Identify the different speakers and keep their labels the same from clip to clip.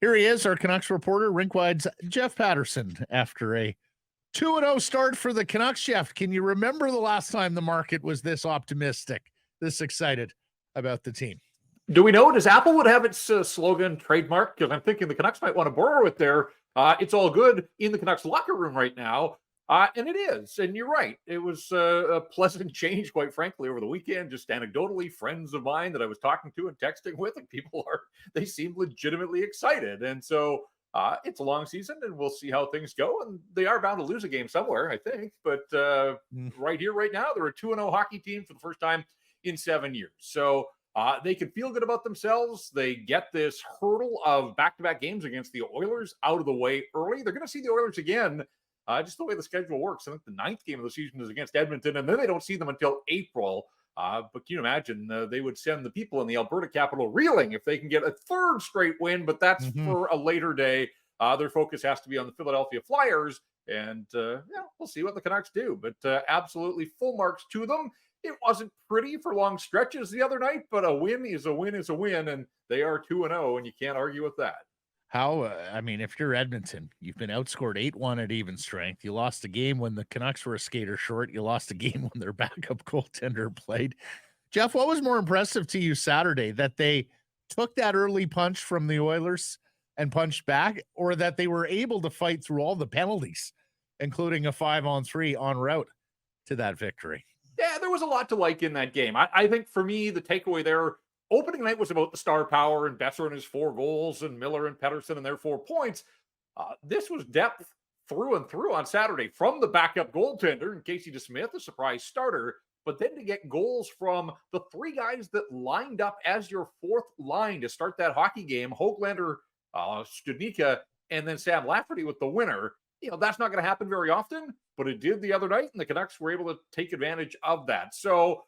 Speaker 1: Here he is, our Canucks reporter, Rinkwide's Jeff Paterson, after a 2-0 start for the Canucks. Jeff, can you remember the last time the market was this optimistic, this excited about the team?
Speaker 2: Do we know, does Applewood have its slogan trademark? Because I'm thinking the Canucks might want to borrow it there. It's all good in the Canucks locker room right now. And it is. And you're right. It was a pleasant change, quite frankly, over the weekend. Just anecdotally, friends of mine that I was talking to and texting with, and they seem legitimately excited. And so it's a long season, and we'll see how things go. And they are bound to lose a game somewhere, I think. But right here, right now, they're a 2-0 hockey team for the first time in 7 years. So they can feel good about themselves. They get this hurdle of back-to-back games against the Oilers out of the way early. They're going to see the Oilers again. Just the way the schedule works. I think the 9th game of the season is against Edmonton, and then they don't see them until April. But can you imagine they would send the people in the Alberta capital reeling if they can get a third straight win, but that's for a later day. Their focus has to be on the Philadelphia Flyers, and we'll see what the Canucks do. But absolutely full marks to them. It wasn't pretty for long stretches the other night, but a win is a win is a win, and they are 2-0, and you can't argue with that.
Speaker 1: If you're Edmonton, you've been outscored 8-1 at even strength. You lost a game when the Canucks were a skater short. You lost a game when their backup goaltender played. Jeff, what was more impressive to you Saturday, that they took that early punch from the Oilers and punched back, or that they were able to fight through all the penalties, including a 5-on-3 en route to that victory?
Speaker 2: Yeah, there was a lot to like in that game. I think for me, the takeaway there, opening night was about the star power and Boeser and his 4 goals and Miller and Pettersson and their 4 points. This was depth through and through on Saturday from the backup goaltender and Casey DeSmith, a surprise starter, but then to get goals from the 3 guys that lined up as your 4th line to start that hockey game, Höglander, Studnicka, and then Sam Lafferty with the winner. That's not going to happen very often, but it did the other night, and the Canucks were able to take advantage of that. So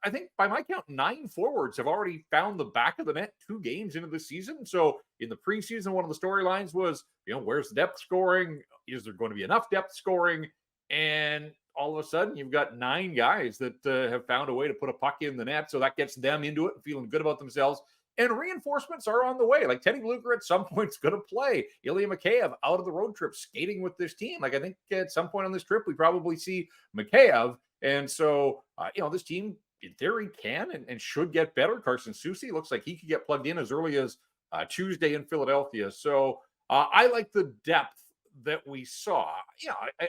Speaker 2: I think by my count, 9 forwards have already found the back of the net 2 games into the season. So in the preseason, one of the storylines was, where's the depth scoring? Is there going to be enough depth scoring? And all of a sudden, you've got 9 guys that have found a way to put a puck in the net. So that gets them into it and feeling good about themselves. And reinforcements are on the way. Like Teddy Blueger at some point is going to play. Ilya Mikheyev out of the road trip skating with this team. Like I think at some point on this trip, we probably see Mikheyev. And so, this team, in theory, can and should get better. Carson Soucy looks like he could get plugged in as early as Tuesday in Philadelphia. So I like the depth that we saw.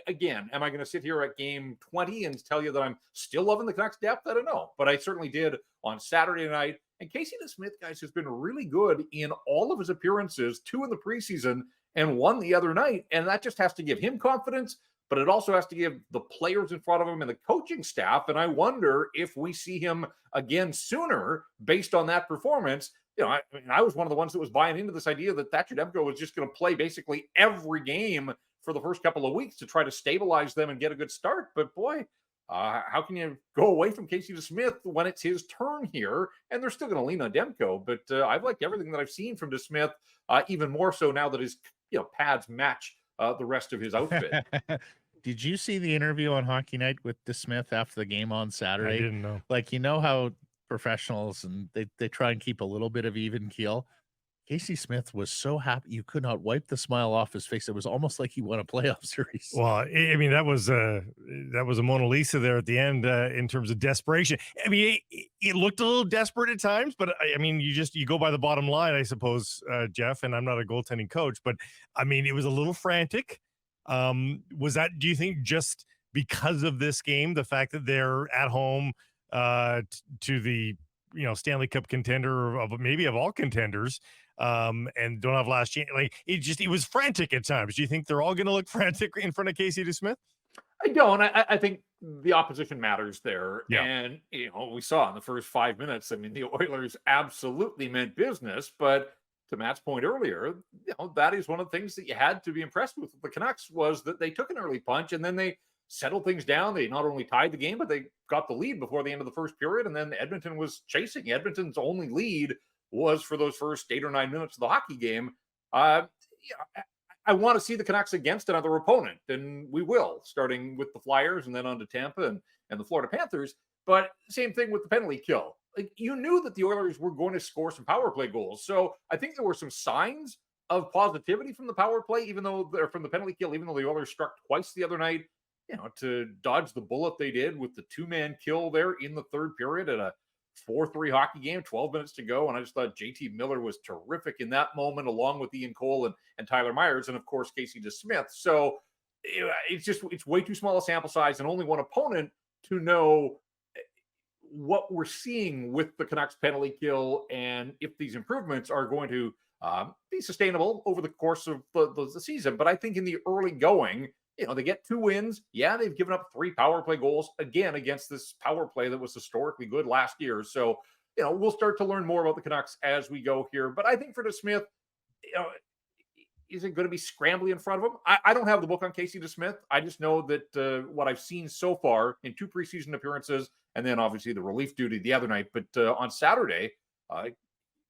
Speaker 2: Again, am I going to sit here at game 20 and tell you that I'm still loving the Canucks depth? I don't know. But I certainly did on Saturday night. And Casey DeSmith, guys, has been really good in all of his appearances, 2 in the preseason and 1 the other night. And that just has to give him confidence, but it also has to give the players in front of him and the coaching staff. And I wonder if we see him again sooner based on that performance. I was one of the ones that was buying into this idea that Thatcher Demko was just going to play basically every game for the first couple of weeks to try to stabilize them and get a good start. But boy, how can you go away from Casey DeSmith when it's his turn here? And they're still going to lean on Demko. But I've liked everything that I've seen from DeSmith, even more so now that his pads match the rest of his outfit.
Speaker 1: Did you see the interview on Hockey Night with DeSmith after the game on Saturday?
Speaker 3: I didn't know.
Speaker 1: How professionals and they try and keep a little bit of even keel. Casey Smith was so happy. You could not wipe the smile off his face. It was almost like he won a playoff series.
Speaker 3: Well, I mean, that was a Mona Lisa there at the end in terms of desperation. I mean, it looked a little desperate at times, but I mean, you go by the bottom line, I suppose, Jeff, and I'm not a goaltending coach, but I mean, it was a little frantic. Was that, do you think, just because of this game, the fact that they're at home to the Stanley Cup contender of all contenders, and don't have last chance, like it was frantic at times. Do you think they're all going to look frantic in front of Casey DeSmith?
Speaker 2: I don't. I think the opposition matters there.
Speaker 3: Yeah.
Speaker 2: And we saw in the first 5 minutes, I mean, the Oilers absolutely meant business, but to Matt's point earlier, that is one of the things that you had to be impressed with the Canucks, was that they took an early punch and then they settled things down. They not only tied the game, but they got the lead before the end of the first period. And then Edmonton was chasing. Edmonton's only lead was for those first 8 or 9 minutes of the hockey game. I want to see the Canucks against another opponent, and we will, starting with the Flyers and then on to Tampa and the Florida Panthers. But same thing with the penalty kill. like, you knew that the Oilers were going to score some power play goals. So I think there were some signs of positivity from the power play, even though they're from the penalty kill, even though the Oilers struck twice the other night, to dodge the bullet they did with the 2-man kill there in the third period at a 4-3 hockey game, 12 minutes to go. And I just thought JT Miller was terrific in that moment, along with Ian Cole and Tyler Myers, and of course, Casey DeSmith. So it's way too small a sample size and only one opponent to know what we're seeing with the Canucks penalty kill and if these improvements are going to be sustainable over the course of the season. But I think in the early going, they get 2 wins. Yeah, they've given up 3 power play goals again against this power play that was historically good last year. So, we'll start to learn more about the Canucks as we go here. But I think for DeSmith, is it going to be scrambly in front of him? I don't have the book on Casey DeSmith. I just know that what I've seen so far in 2 preseason appearances, and then obviously the relief duty the other night. But on Saturday,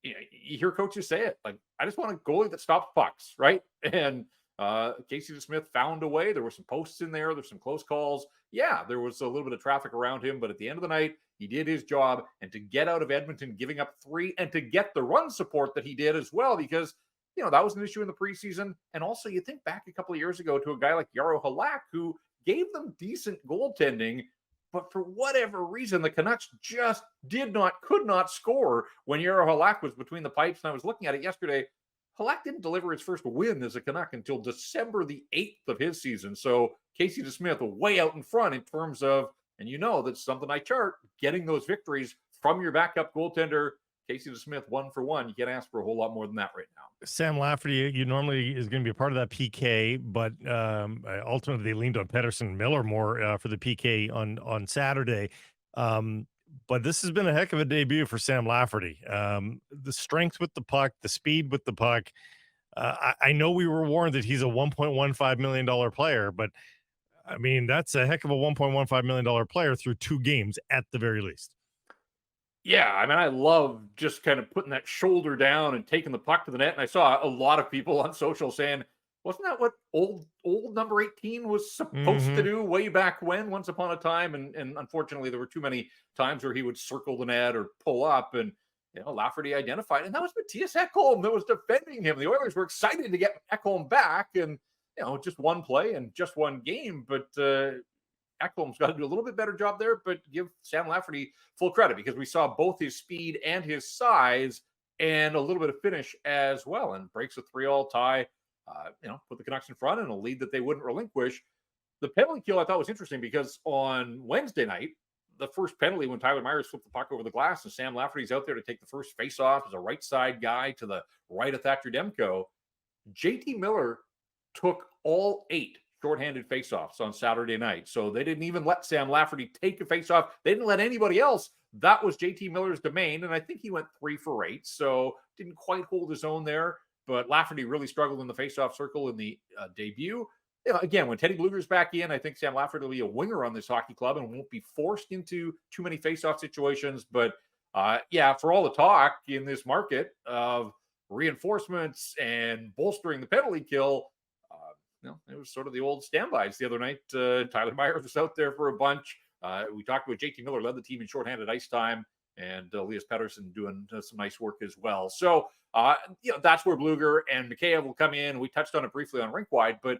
Speaker 2: you hear coaches say it, like, I just want a goalie that stops pucks, right? And Casey DeSmith found a way. There were some posts in there. There's some close calls. Yeah, there was a little bit of traffic around him, but at the end of the night, he did his job. And to get out of Edmonton giving up 3 and to get the run support that he did as well, because that was an issue in the preseason. And also, you think back a couple of years ago to a guy like Jaro Halak, who gave them decent goaltending, but for whatever reason, the Canucks just could not score when Jaro Halak was between the pipes. And I was looking at it yesterday. Halak didn't deliver his first win as a Canuck until December the 8th of his season. So Casey DeSmith way out in front in terms of, and that's something I chart, getting those victories from your backup goaltender. Casey DeSmith 1 for 1. You can't ask for a whole lot more than that right now.
Speaker 3: Sam Lafferty, you normally is going to be a part of that PK, but ultimately they leaned on Pettersson and Miller more for the PK on Saturday. But this has been a heck of a debut for Sam Lafferty. The strength with the puck, the speed with the puck. I know we were warned that he's a $1.15 million player, but I mean, that's a heck of a $1.15 million player through 2 games at the very least.
Speaker 2: Yeah, I mean, I love just kind of putting that shoulder down and taking the puck to the net. And I saw a lot of people on social saying, wasn't that what old number 18 was supposed to do way back when, once upon a time? And unfortunately, there were too many times where he would circle the net or pull up. And, Lafferty identified. And that was Mattias Ekholm that was defending him. The Oilers were excited to get Ekholm back. And, just one play and just one game. But Ekholm's got to do a little bit better job there, but give Sam Lafferty full credit because we saw both his speed and his size and a little bit of finish as well, and breaks a 3-3 tie, put the Canucks in front and a lead that they wouldn't relinquish. The penalty kill I thought was interesting because on Wednesday night, the first penalty when Tyler Myers flipped the puck over the glass and Sam Lafferty's out there to take the first face-off as a right side guy to the right of Thatcher Demko, JT Miller took all 8 shorthanded faceoffs on Saturday night. So they didn't even let Sam Lafferty take a faceoff. They didn't let anybody else. That was JT Miller's domain. And I think he went 3 for 8. So didn't quite hold his own there. But Lafferty really struggled in the faceoff circle in the debut. Again, when Teddy Blueger's back in, I think Sam Lafferty will be a winger on this hockey club and won't be forced into too many faceoff situations. But for all the talk in this market of reinforcements and bolstering the penalty kill, it was sort of the old standbys the other night. Tyler Myers was out there for a bunch. We talked about JT Miller led the team in shorthanded ice time, and Elias Pettersson doing some nice work as well. So, that's where Blueger and Mikheyev will come in. We touched on it briefly on Rink Wide, but,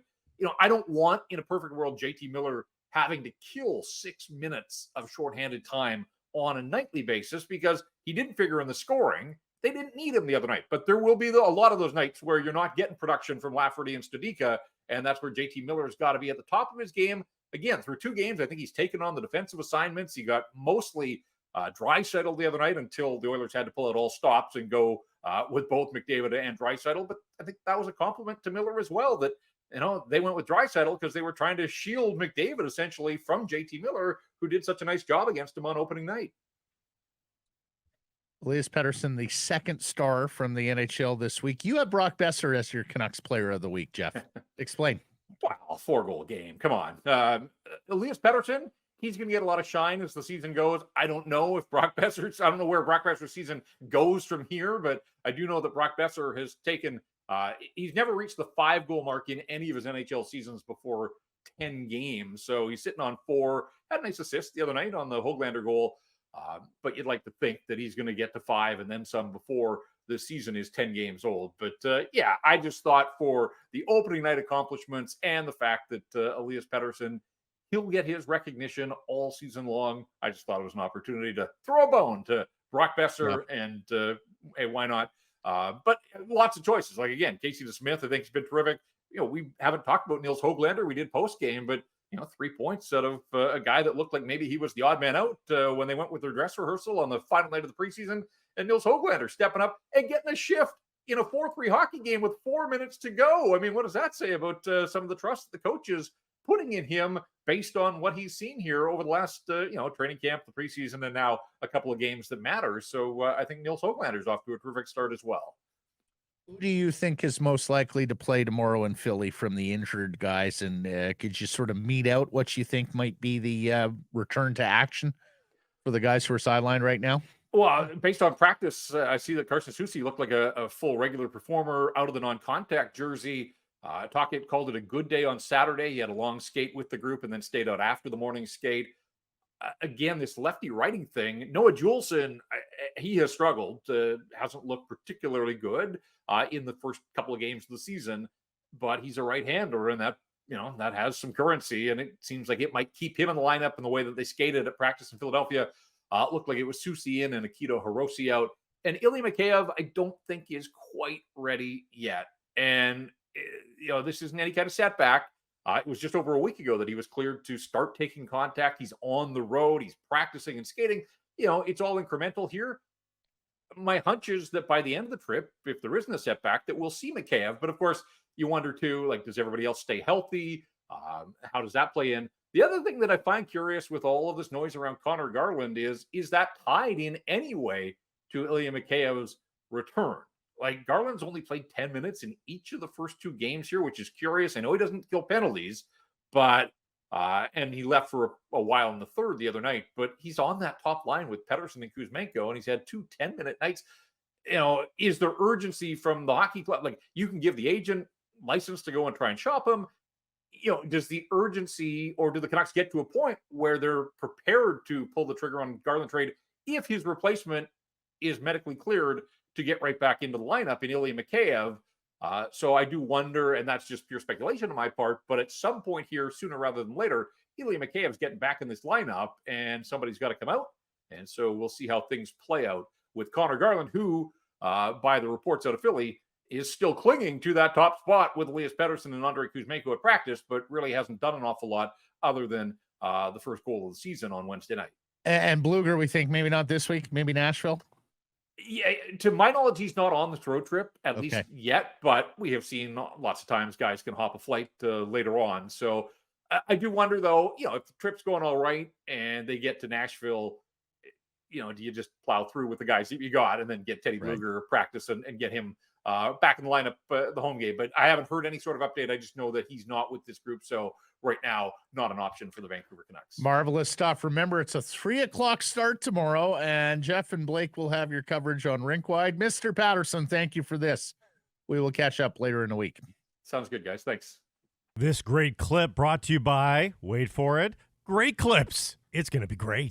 Speaker 2: I don't want in a perfect world JT Miller having to kill 6 minutes of shorthanded time on a nightly basis because he didn't figure in the scoring. They didn't need him the other night, but there will be a lot of those nights where you're not getting production from Lafferty and Studicka. And that's where JT Miller's got to be at the top of his game. Again, through 2 games, I think he's taken on the defensive assignments. He got mostly Draisaitl the other night until the Oilers had to pull out all stops and go with both McDavid and Draisaitl. But I think that was a compliment to Miller as well, that they went with Draisaitl because they were trying to shield McDavid essentially from JT Miller, who did such a nice job against him on opening night.
Speaker 1: Elias Pettersson, the second star from the NHL this week. You have Brock Boeser as your Canucks player of the week, Jeff. Explain.
Speaker 2: Wow, a 4-goal game. Come on. Elias Pettersson, he's going to get a lot of shine as the season goes. I don't know where Brock Boeser's season goes from here, but I do know that Brock Boeser has taken, he's never reached the 5-goal mark in any of his NHL seasons before 10 games. So he's sitting on 4, had a nice assist the other night on the Höglander goal. But you'd like to think that he's going to get to 5 and then some before the season is 10 games old. But yeah, I just thought for the opening night accomplishments and the fact that Elias Pettersson, he'll get his recognition all season long. I just thought it was an opportunity to throw a bone to Brock Boeser, and hey, why not? But lots of choices. Like, again, Casey DeSmith, I think he's been terrific. We haven't talked about Nils Höglander. We did post game, but 3 points out of a guy that looked like maybe he was the odd man out when they went with their dress rehearsal on the final night of the preseason. And Nils Höglander stepping up and getting a shift in a 4-3 hockey game with 4 minutes to go. I mean, what does that say about some of the trust the coaches putting in him based on what he's seen here over the last, training camp, the preseason, and now a couple of games that matter. So I think Nils Höglander's off to a terrific start as well.
Speaker 1: Who do you think is most likely to play tomorrow in Philly from the injured guys? And could you sort of meet out what you think might be the return to action for the guys who are sidelined right now?
Speaker 2: Well, based on practice, I see that Carson Soucy looked like a full regular performer out of the non-contact jersey. Talkett called it a good day on Saturday. He had a long skate with the group and then stayed out after the morning skate. Again, this lefty-righting thing, Noah Juulsen, he has struggled, hasn't looked particularly good in the first couple of games of the season, but he's a right-hander, and that has some currency, and it seems like it might keep him in the lineup in the way that they skated at practice in Philadelphia. It looked like it was Soucy in and Akito Hirose out. And Ilya Mikheyev, I don't think is quite ready yet. And, this isn't any kind of setback. It was just over a week ago that he was cleared to start taking contact. He's on the road. He's practicing and skating. It's all incremental here. My hunch is that by the end of the trip, if there isn't a setback, that we'll see Mikheyev. But of course, you wonder too, like, does everybody else stay healthy? How does that play in? The other thing that I find curious with all of this noise around Connor Garland is that tied in any way to Ilya Mikheyev's return? Like, Garland's only played 10 minutes in each of the first 2 games here, which is curious. I know he doesn't kill penalties, but and he left for a while in the third the other night, but he's on that top line with Pettersson and Kuzmenko, and he's had 2 10-minute nights. Is there urgency from the hockey club? Like, you can give the agent license to go and try and shop him. Does the urgency, or do the Canucks get to a point where they're prepared to pull the trigger on Garland trade if his replacement is medically cleared to get right back into the lineup in Ilya Mikheyev? So I do wonder, and that's just pure speculation on my part, but at some point here, sooner rather than later, Ilya Mikheyev's getting back in this lineup, and somebody's got to come out. And so we'll see how things play out with Connor Garland, who, by the reports out of Philly, is still clinging to that top spot with Elias Pettersson and Andrei Kuzmenko at practice, but really hasn't done an awful lot other than the first goal of the season on Wednesday night.
Speaker 1: And Blueger, we think maybe not this week, maybe Nashville?
Speaker 2: Yeah, to my knowledge, he's not on this road trip, at least yet, but we have seen lots of times guys can hop a flight later on. So I do wonder, though, if the trip's going all right and they get to Nashville, do you just plow through with the guys that you got and then get Teddy Blueger practice and get him back in the lineup the home game? But I haven't heard any sort of update. I just know that he's not with this group. So right now, not an option for the Vancouver Canucks.
Speaker 1: Marvelous stuff. Remember, it's a 3:00 start tomorrow, and Jeff and Blake will have your coverage on Rinkwide. Mr. Paterson, thank you for this. We will catch up later in the week.
Speaker 2: Sounds good, guys. Thanks.
Speaker 3: This great clip brought to you by, wait for it, Great Clips. It's going to be great.